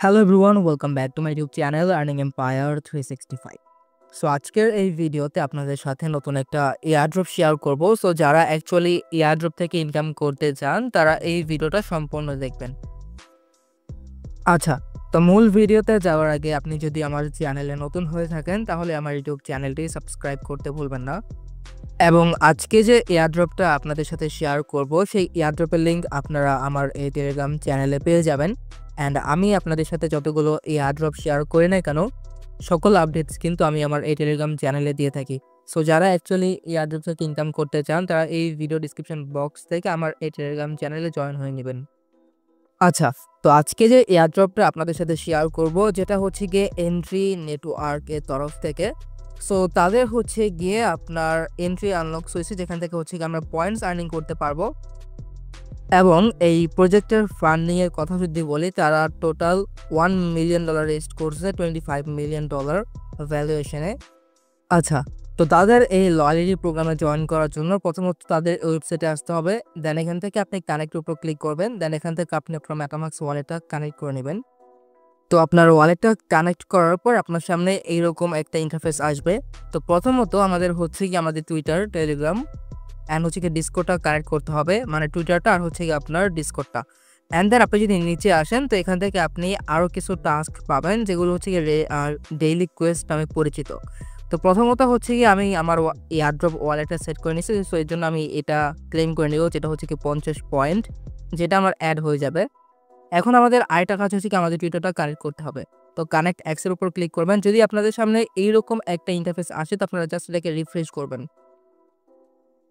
Hello everyone, welcome back to my YouTube channel earning empire 365। So আজকের এই ভিডিওতে আপনাদের সাথে নতুন একটা এয়ারড্রপ শেয়ার করব। সো যারা অ্যাকচুয়ালি এয়ারড্রপ থেকে ইনকাম করতে চান তারা এই ভিডিওটা সম্পূর্ণ দেখবেন। আচ্ছা, তো মূল ভিডিওতে যাওয়ার আগে আপনি যদি আমার চ্যানেলে নতুন হয়ে থাকেন তাহলে আমার ইউটিউব চ্যানেলটি সাবস্ক্রাইব করতে ভুলবেন না। এবং আজকে যে এয়ারড্রপটা আপনাদের সাথে শেয়ার করব সেই এয়ারড্রপের লিঙ্ক আপনারা আমার এই টেলিগ্রাম চ্যানেলে পেয়ে যাবেন। অ্যান্ড আমি আপনাদের সাথে যতগুলো এয়ারড্রপ শেয়ার করি না কেন সকল আপডেটস কিন্তু আমি আমার এই টেলিগ্রাম চ্যানেলে দিয়ে থাকি। সো যারা অ্যাকচুয়ালি এয়ারড্রপ থেকে ইনকাম করতে চান তারা এই ভিডিও ডিসক্রিপশন বক্স থেকে আমার এই টেলিগ্রাম চ্যানেলে জয়েন হয়ে নেবেন। আচ্ছা, তো আজকে যে এয়ারড্রপটা আপনাদের সাথে শেয়ার করব যেটা হচ্ছে গিয়ে এন্ট্রি নেটওয়ার্কের তরফ থেকে। সো তাদের হচ্ছে গিয়ে আপনার এন্ট্রি আনলক্স হয়েছে যেখান থেকে হচ্ছে গিয়ে আমরা পয়েন্টস আর্নিং করতে পারবো। এবং এই প্রজেক্টের ফান্ডিংয়ের কথা যদি বলি তারা টোটাল $1 মিলিয়ন রেস্ট করছে, $25 মিলিয়ন ভ্যালুয়েশনে। আচ্ছা, তো তাদের এই লয়ালিটি প্রোগ্রামে জয়েন করার জন্য প্রথমত তাদের ওয়েবসাইটে আসতে হবে। দেন এখান থেকে আপনি কানেক্টের উপর ক্লিক করবেন। দেন এখান থেকে আপনি আপনার মেটামাক্স ওয়ালেটটা কানেক্ট করে নেবেন। তো আপনার ওয়ালেটটা কানেক্ট করার পর আপনার সামনে এইরকম একটা ইন্টারফেস আসবে। তো প্রথমত আমাদের হচ্ছে কি আমাদের টুইটার, টেলিগ্রাম অ্যান্ড হচ্ছে কি ডিসকর্ডটা কানেক্ট করতে হবে, মানে টুইটারটা আর হচ্ছে কি আপনার ডিসকর্ডটা। অ্যান্ড দেন আপনি যদি নিচে আসেন তো এখান থেকে আপনি আরও কিছু টাস্ক পাবেন যেগুলো হচ্ছে কি ডেইলি কোয়েস্ট নামে পরিচিত। তো প্রথমত হচ্ছে কি আমি আমার এয়ারড্রপ ওয়ালেটটা সেট করে নিয়েছি। সো এর জন্য আমি এটা ক্লেম করে নিব, যেটা হচ্ছে কি 50 পয়েন্ট, যেটা আমার অ্যাড হয়ে যাবে। এখন আমাদের আরেকটা কাজ হচ্ছে কি আমাদের টুইটারটা কানেক্ট করতে হবে। তো কানেক্ট অ্যাক্সের উপর ক্লিক করবেন। যদি আপনাদের সামনে এইরকম একটা ইন্টারফেস আসে তো আপনারা জাস্ট এটাকে রিফ্রেশ করবেন।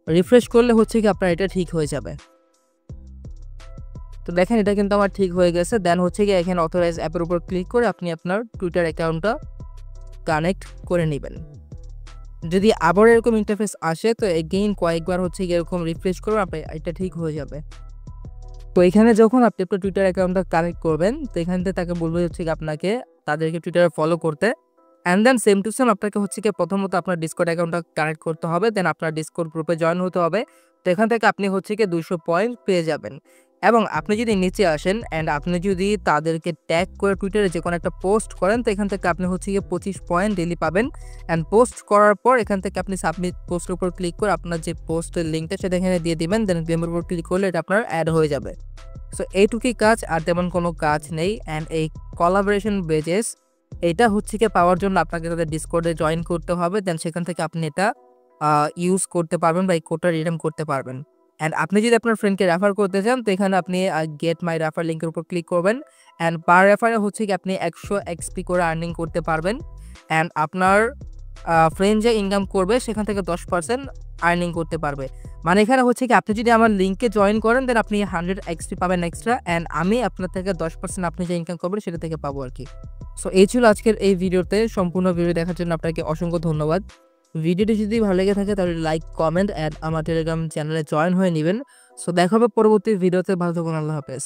রিফ্রেশ করলে হচ্ছে কি আপনার এটা ঠিক হয়ে যাবে। তো দেখেন এটা কিন্তু আমার ঠিক হয়ে গেছে। দেন হচ্ছে কি এখানে অথরাইজ অ্যাপের উপর ক্লিক করে আপনি আপনার টুইটার অ্যাকাউন্টটা কানেক্ট করে নেবেন। যদি আবার এরকম ইন্টারফেস আসে তো এগেইন কয়েকবার হচ্ছে কি এরকম রিফ্রেশ করবেন, আপনার এটা ঠিক হয়ে যাবে। তো এখানে যখন আপনি আপনার টুইটার অ্যাকাউন্টটা কানেক্ট করবেন তো এখান থেকে তাকে বলবে হচ্ছে কি আপনাকে তাদেরকে টুইটারে ফলো করতে। And then same to same আপনাকে হচ্ছে কি প্রথমত আপনার ডিসকর্ড অ্যাকাউন্টটা কানেক্ট করতে হবে। দেন আপনার ডিসকর্ড গ্রুপে জয়েন হতে হবে। তো এখান থেকে আপনি হচ্ছে কি 200 পয়েন্ট পেয়ে যাবেন। এবং আপনি যদি নিচে আসেন অ্যান্ড আপনি যদি তাদেরকে ট্যাগ করে টুইটারে যে কোনো একটা পোস্ট করেন তো এখান থেকে আপনি হচ্ছে গিয়ে 25 পয়েন্ট ডেলি পাবেন। অ্যান্ড পোস্ট করার পর এখান থেকে আপনি সাবমিট পোস্টের উপর ক্লিক করে আপনার যে পোস্টের লিঙ্কটা সেটা এখানে দিয়ে দিবেন। দেন গেমের উপর ক্লিক করলে এটা আপনার অ্যাড হয়ে যাবে। সো এইটুকুই কাজ, আর তেমন কোনো কাজ নেই। অ্যান্ড এই কোলাবোরেশন বেজেস এটা হচ্ছে কি পাওয়ার জন্য আপনাকে তাদের ডিসকর্ডে জয়েন করতে হবে। দেন সেখান থেকে আপনি এটা ইউজ করতে পারবেন বা এই কোডটা রিডিম করতে পারবেন। অ্যান্ড আপনি যদি আপনার ফ্রেন্ডকে রেফার করতে চান তো এখানে আপনি গেট মাই রেফার লিঙ্কের উপর ক্লিক করবেন। অ্যান্ড পার রেফারে হচ্ছে কি আপনি 100 এক্সপি করে আর্নিং করতে পারবেন। অ্যান্ড আপনার ফ্রেন্ড যে ইনকাম করবে সেখান থেকে 10% আর্নিং করতে পারবে। মানে এখানে হচ্ছে কি আপনি যদি আমার লিঙ্কে জয়েন করেন দেন আপনি 100 এক্সপি পাবেন এক্সট্রা। অ্যান্ড আমি আপনার থেকে 10% আপনি যে ইনকাম করবেন সেটা থেকে পাবো আর কি। সো এই ছিল আজকের এই ভিডিওতে। সম্পূর্ণ ভিডিও দেখার জন্য আপনাকে অসংখ্য ধন্যবাদ। ভিডিওটি যদি ভালো লেগে থাকে তাহলে লাইক, কমেন্ট অ্যান্ড আমার টেলিগ্রাম চ্যানেলে জয়েন হয়ে নেবেন। সো দেখা হবে পরবর্তী ভিডিওতে। ভালো থাকুন, আল্লাহ হাফেজ।